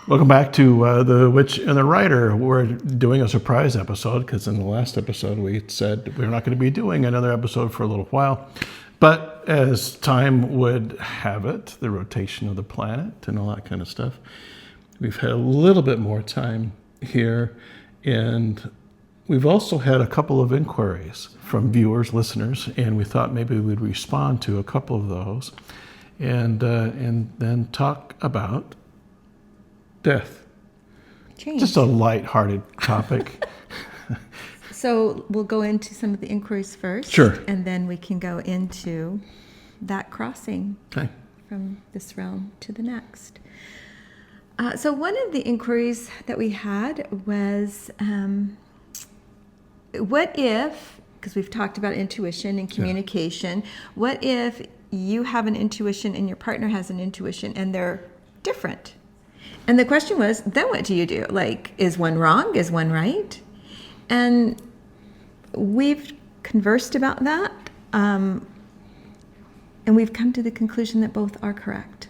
Welcome back to The Witch and the Writer. We're doing a surprise episode because in the last episode we said we're not going to be doing another episode for a little while. But as time would have it, the rotation of the planet and all that kind of stuff, we've had a little bit more time here. And we've also had a couple of inquiries from viewers, listeners, and we thought maybe we'd respond to a couple of those and then talk about death. Change. Just a light-hearted topic. So we'll go into some of the inquiries first. Sure. And then we can go into that crossing Okay. from this realm to the next. So one of the inquiries that we had was, what if, because we've talked about intuition and communication, what if you have an intuition and your partner has an intuition and they're different? And the question was, then what do you do? Like, is one wrong? Is one right? And we've conversed about that, and we've come to the conclusion that both are correct.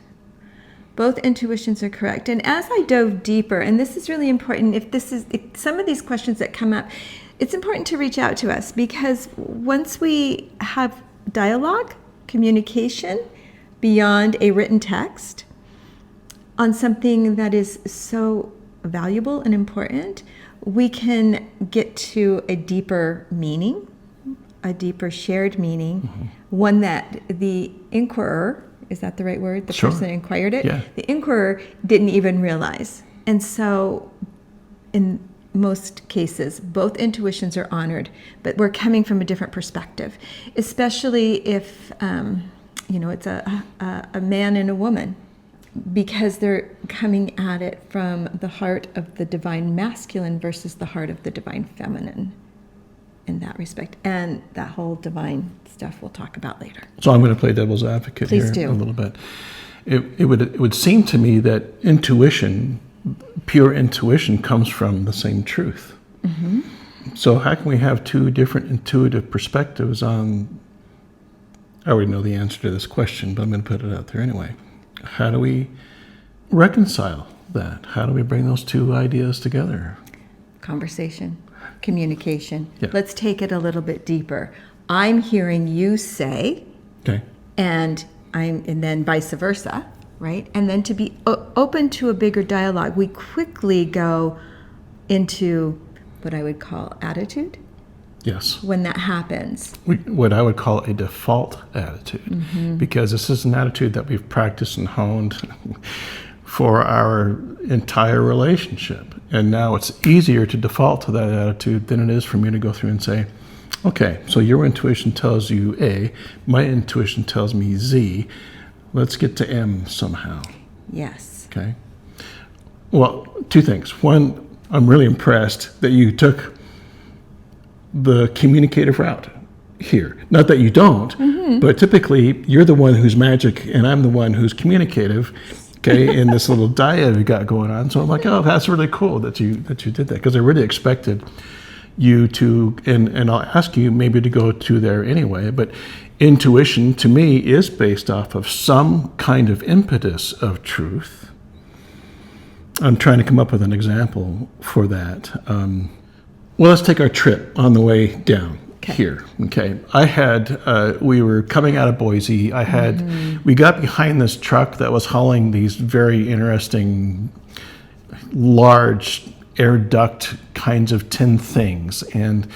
Both intuitions are correct. And as I dove deeper, and this is really important, if some of these questions that come up, it's important to reach out to us, because once we have dialogue, communication beyond a written text on something that is so valuable and important, we can get to a deeper meaning, a deeper shared meaning, one that the inquirer, is that the right word? The Sure. person that inquired it? Yeah. The inquirer didn't even realize. And so in most cases, both intuitions are honored, but we're coming from a different perspective, especially if, it's a man and a woman, because they're coming at it from the heart of the divine masculine versus the heart of the divine feminine in that respect. And that whole divine stuff we'll talk about later. So I'm going to play devil's advocate Please here do. a little bit. It would seem to me that intuition, pure intuition, comes from the same truth. Mm-hmm. So how can we have two different intuitive perspectives on? I already know the answer to this question, but I'm going to put it out there anyway. How do we reconcile that? How do we bring those two ideas together? Conversation, communication. Yeah. Let's take it a little bit deeper. I'm hearing you say, Okay. and then vice versa, right? And then to be open to a bigger dialogue, we quickly go into what I would call attitude. Yes. When that happens. What I would call a default attitude, because this is an attitude that we've practiced and honed for our entire relationship. And now it's easier to default to that attitude than it is for me to go through and say, okay, so your intuition tells you A, my intuition tells me Z, let's get to M somehow. Yes. Okay. Well, two things. One, I'm really impressed that you took the communicative route here. Not that you don't, but typically you're the one who's magic and I'm the one who's communicative, okay, in this little dyad we got going on. So I'm like, oh, that's really cool that you did that, because I really expected you to, and I'll ask you maybe to go to there anyway, but intuition to me is based off of some kind of impetus of truth. I'm trying to come up with an example for that. Well, let's take our trip on the way down here. Okay. We were coming out of Boise. We got behind this truck that was hauling these very interesting, large air duct kinds of tin things. And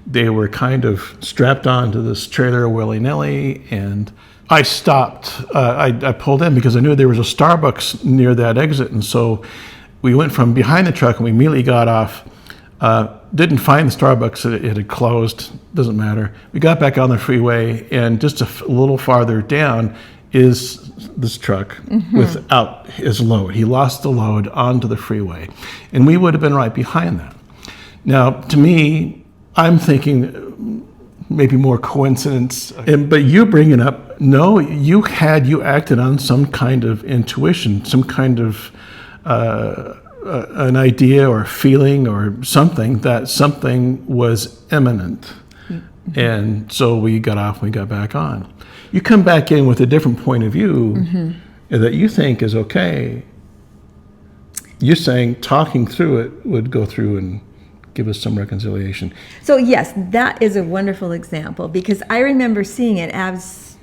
they were kind of strapped onto this trailer willy-nilly. And I stopped. I pulled in because I knew there was a Starbucks near that exit. And so we went from behind the truck and we immediately got off. Didn't find the Starbucks. It had closed. Doesn't matter. We got back on the freeway, and just a little farther down is this truck without his load. He lost the load onto the freeway, and we would have been right behind that. Now, to me, I'm thinking maybe more coincidence. But you bring it up. No, you acted on some kind of intuition, some kind of an idea or a feeling or something, that something was imminent. And so we got off and we got back on. You come back in with a different point of view that you think is okay. You're saying talking through it would go through and give us some reconciliation. So yes, that is a wonderful example, because I remember seeing it as,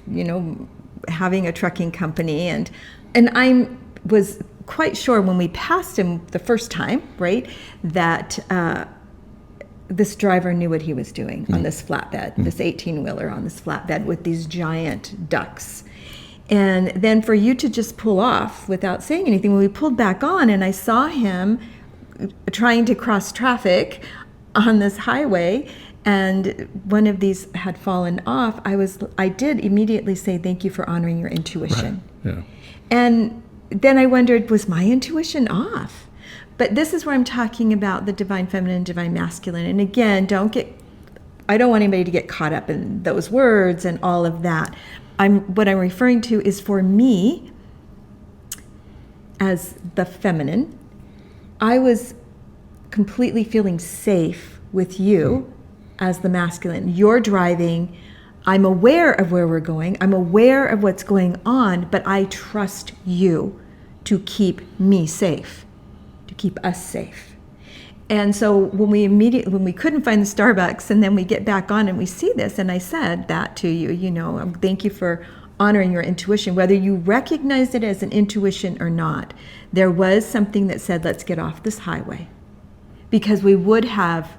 having a trucking company, and I was quite sure when we passed him the first time, right, that this driver knew what he was doing on this flatbed, this 18-wheeler on this flatbed with these giant ducks. And then for you to just pull off without saying anything, when we pulled back on and I saw him trying to cross traffic on this highway, and one of these had fallen off, I did immediately say, thank you for honoring your intuition. Right. Yeah. And then I wondered, was my intuition off? But this is where I'm talking about the divine feminine, divine masculine. And again, I don't want anybody to get caught up in those words and all of that. What I'm referring to is, for me, as the feminine, I was completely feeling safe with you as the masculine. You're driving. I'm aware of where we're going. I'm aware of what's going on, but I trust you to keep me safe, to keep us safe. And so when we couldn't find the Starbucks, and then we get back on and we see this, and I said that to you, thank you for honoring your intuition, whether you recognized it as an intuition or not. There was something that said, let's get off this highway, because we would have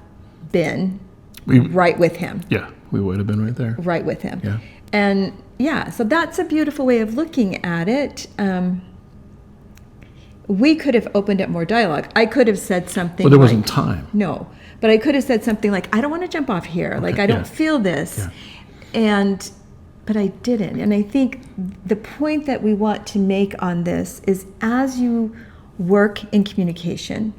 been right with him. Yeah, we would have been right there. Right with him. Yeah. And so that's a beautiful way of looking at it. We could have opened up more dialogue. I could have said something. Well, there wasn't time. No, but I could have said something like, I don't want to jump off here. Like, I don't feel this. Yeah. But I didn't. And I think the point that we want to make on this is, as you work in communication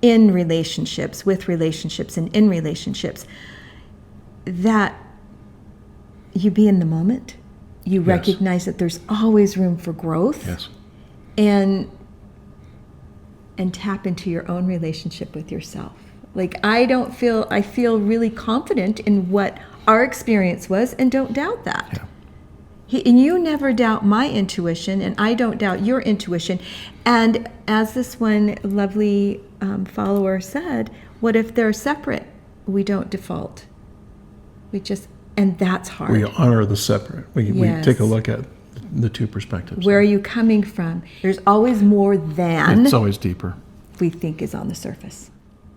in relationships, and in relationships, that you be in the moment. You recognize that there's always room for growth. Yes. And tap into your own relationship with yourself. Like, I feel really confident in what our experience was, and don't doubt that. Yeah. And you never doubt my intuition, and I don't doubt your intuition. And as this one lovely follower said, what if they're separate? We don't default. And that's hard. We honor the separate. We take a look at the two perspectives. Where are you coming from? There's always more than. It's always deeper. We think is on the surface.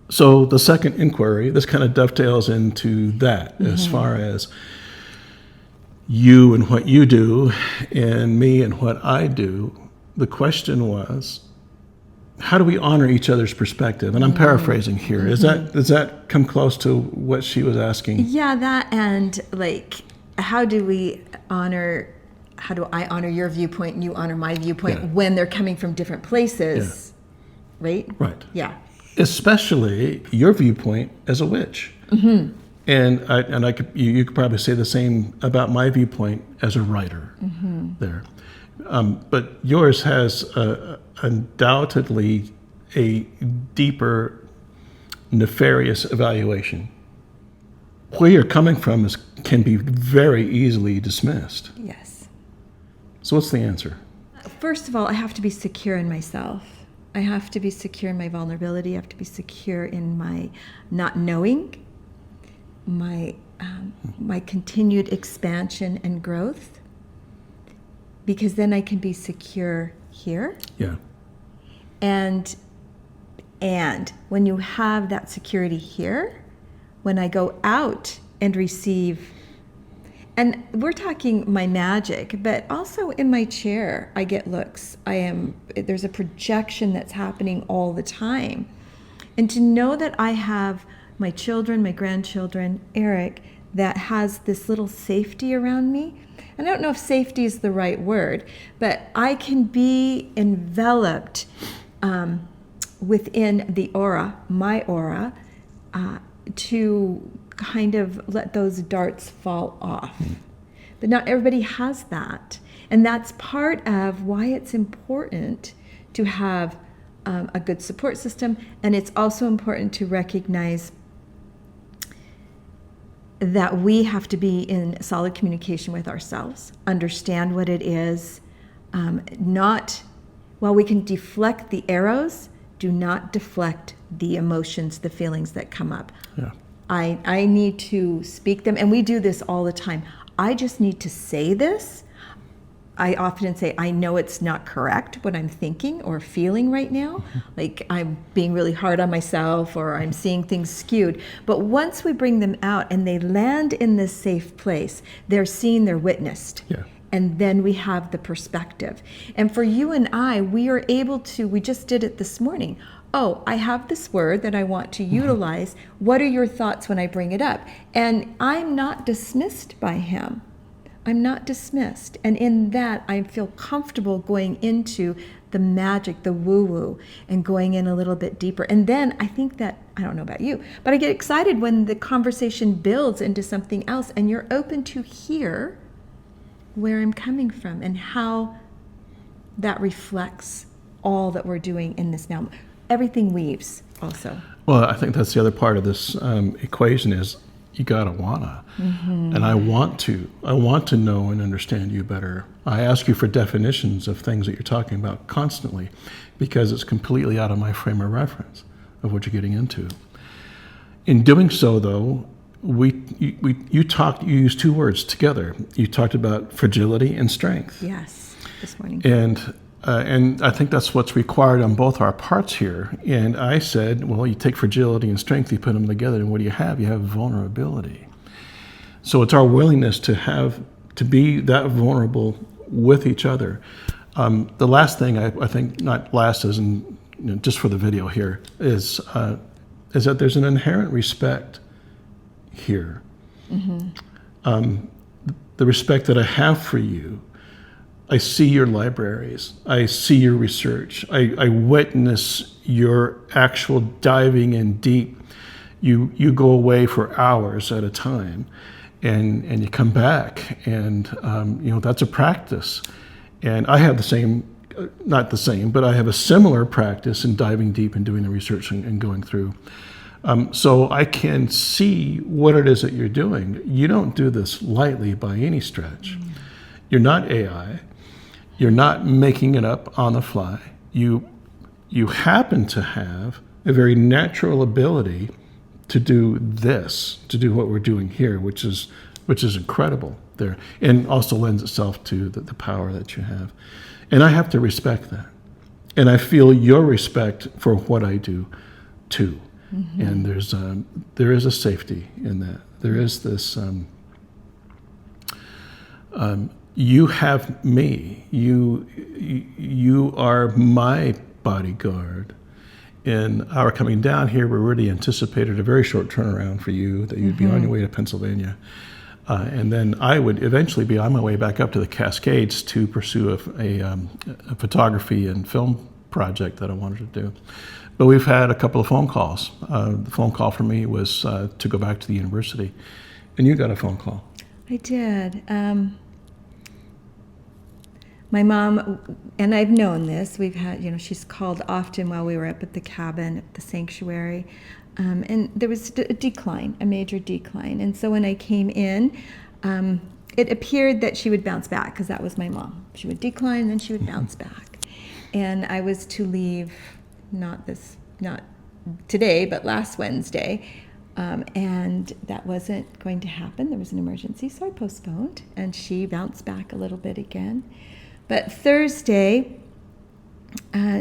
So the second inquiry, this kind of dovetails into that, as far as you and what you do, and me and what I do. The question was, how do we honor each other's perspective? And I'm paraphrasing here. Does that come close to what she was asking? Yeah, that, and like, how do I honor your viewpoint and you honor my viewpoint when they're coming from different places, right? Right. Yeah. Especially your viewpoint as a witch. Mm-hmm. And you could probably say the same about my viewpoint as a writer there. But yours has undoubtedly a deeper, nefarious evaluation. Where you're coming from can be very easily dismissed. Yes. So what's the answer? First of all, I have to be secure in myself. I have to be secure in my vulnerability. I have to be secure in my not knowing, my continued expansion and growth, because then I can be secure here. Yeah. And when you have that security here, when I go out and receive, and we're talking my magic, but also in my chair, I get looks. There's a projection that's happening all the time. And to know that I have my children, my grandchildren, Eric, that has this little safety around me. And I don't know if safety is the right word, but I can be enveloped within the aura, my aura, to kind of let those darts fall off. But not everybody has that. And that's part of why it's important to have a good support system. And it's also important to recognize that we have to be in solid communication with ourselves, understand what it is, not while we can deflect the arrows, do not deflect the emotions, the feelings that come up. Yeah. I need to speak them, and we do this all the time. I just need to say this. I often say, I know it's not correct what I'm thinking or feeling right now. Like I'm being really hard on myself, or I'm seeing things skewed. But once we bring them out and they land in this safe place, they're seen, they're witnessed. Yeah. And then we have the perspective. And for you and I, we are able to, we just did it this morning. Oh, I have this word that I want to utilize. What are your thoughts when I bring it up? And I'm not dismissed by him. I'm not dismissed. And in that, I feel comfortable going into the magic, the woo-woo, and going in a little bit deeper. And then I think that, I don't know about you, but I get excited when the conversation builds into something else and you're open to hear where I'm coming from and how that reflects all that we're doing in this now. Everything weaves also. Well, I think that's the other part of this equation is you gotta wanna. And I want to know and understand you better. I ask you for definitions of things that you're talking about constantly because it's completely out of my frame of reference of what you're getting into. In doing so, though, you used two words together. You talked about fragility and strength. Yes, this morning. And I think that's what's required on both our parts here. And I said, well, you take fragility and strength, you put them together, and what do you have? You have vulnerability. So it's our willingness to be that vulnerable with each other. The last thing I think, not last as in just for the video here, is that there's an inherent respect here. The respect that I have for you. I see your libraries. I see your research. I witness your actual diving in deep. You go away for hours at a time, and you come back, and that's a practice. And I have the same, not the same, but I have a similar practice in diving deep and doing the research and going through. So I can see what it is that you're doing. You don't do this lightly by any stretch. You're not AI. You're not making it up on the fly. You happen to have a very natural ability to do this, to do what we're doing here, which is incredible there, and also lends itself to the power that you have. And I have to respect that. And I feel your respect for what I do too. And there is a safety in that. There is this. You have me. You are my bodyguard. In our coming down here, we already anticipated a very short turnaround for you, that you'd be on your way to Pennsylvania. And then I would eventually be on my way back up to the Cascades to pursue a photography and film project that I wanted to do. But we've had a couple of phone calls. The phone call for me was to go back to the university. And you got a phone call. I did. My mom, and I've known this, we've had, she's called often while we were up at the cabin, at the sanctuary, and there was a decline, a major decline. And so when I came in, it appeared that she would bounce back, because that was my mom. She would decline, and then she would bounce back. And I was to leave, not today, but last Wednesday, and that wasn't going to happen. There was an emergency, so I postponed, and she bounced back a little bit again. But Thursday,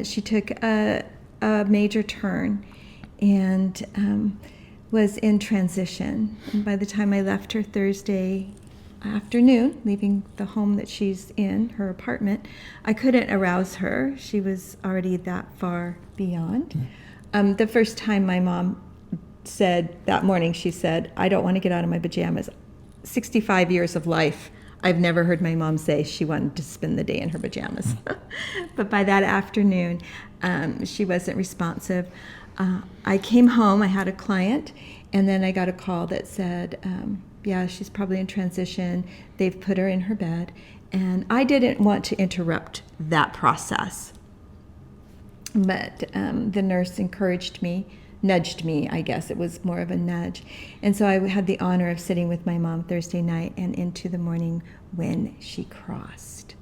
she took a major turn and was in transition. And by the time I left her Thursday afternoon, leaving the home that she's in, her apartment, I couldn't arouse her. She was already that far beyond. The first time my mom said, that morning, she said, "I don't want to get out of my pajamas." 65 years of life, I've never heard my mom say she wanted to spend the day in her pajamas. But by that afternoon, she wasn't responsive. I came home, I had a client, and then I got a call that said, yeah, she's probably in transition. They've put her in her bed. And I didn't want to interrupt that process. But the nurse encouraged me, nudged me, I guess. It was more of a nudge. And so I had the honor of sitting with my mom Thursday night and into the morning when she crossed.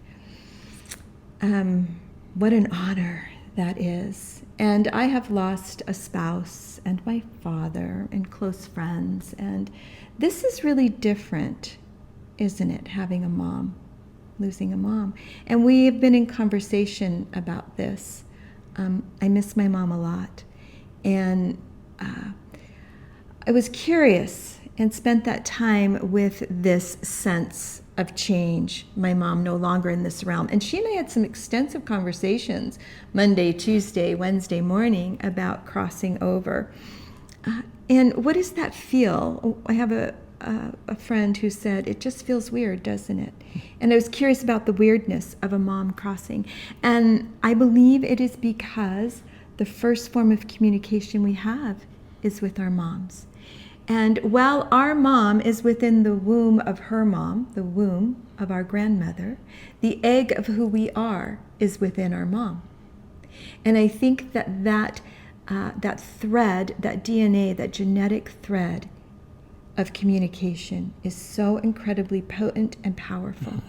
what an honor that is. And I have lost a spouse and my father and close friends. And this is really different, isn't it, having a mom, losing a mom. And we have been in conversation about this. I miss my mom a lot. And I was curious and spent that time with this sense of change. My mom no longer in this realm. And she and I had some extensive conversations Monday, Tuesday, Wednesday morning about crossing over. And what does that feel? I have a friend who said, it just feels weird, doesn't it? And I was curious about the weirdness of a mom crossing. And I believe it is because the first form of communication we have is with our moms. And while our mom is within the womb of her mom, the womb of our grandmother, the egg of who we are is within our mom. And I think that thread, that DNA, that genetic thread of communication is so incredibly potent and powerful.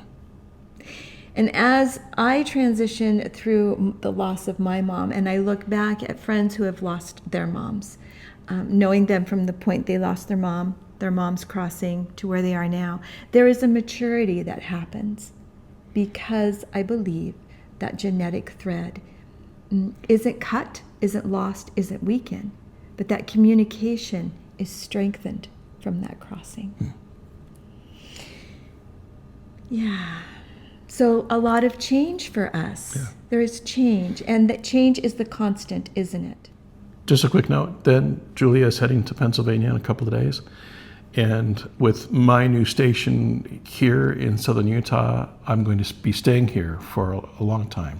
And as I transition through the loss of my mom, and I look back at friends who have lost their moms, knowing them from the point they lost their mom's crossing to where they are now, there is a maturity that happens because I believe that genetic thread isn't cut, isn't lost, isn't weakened, but that communication is strengthened from that crossing. Yeah. So a lot of change for us. Yeah. There is change, and that change is the constant, isn't it? Just a quick note, then Julia is heading to Pennsylvania in a couple of days. And with my new station here in southern Utah, I'm going to be staying here for a long time.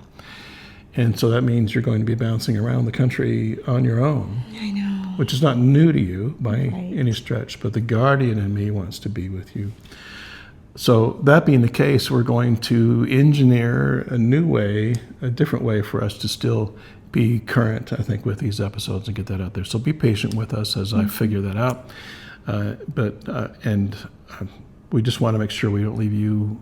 And so that means you're going to be bouncing around the country on your own. I know. Which is not new to you by Right. any stretch, but the guardian in me wants to be with you. So that being the case, we're going to engineer a new way, a different way for us to still be current, I think, with these episodes and get that out there. So be patient with us as I figure that out. We just want to make sure we don't leave you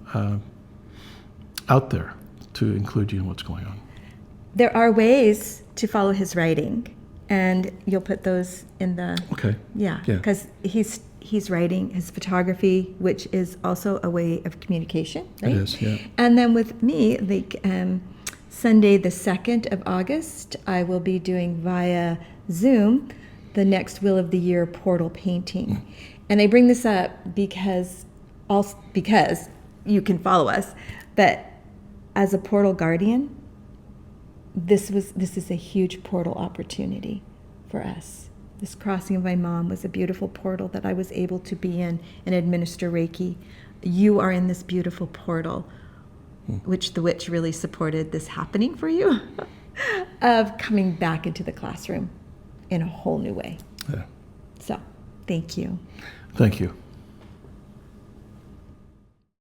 out there to include you in what's going on. There are ways to follow his writing, and you'll put those in the... Okay. Yeah, Yeah. because he's writing his photography, which is also a way of communication, right? It is, yeah. And then with me, Sunday the 2nd of August, I will be doing via Zoom the next Wheel of the Year portal painting. And I bring this up because you can follow us, but as a portal guardian, this is a huge portal opportunity for us. This crossing of my mom was a beautiful portal that I was able to be in and administer Reiki. You are in this beautiful portal, which the witch really supported this happening for you, of coming back into the classroom in a whole new way. Yeah. So, thank you. Thank you.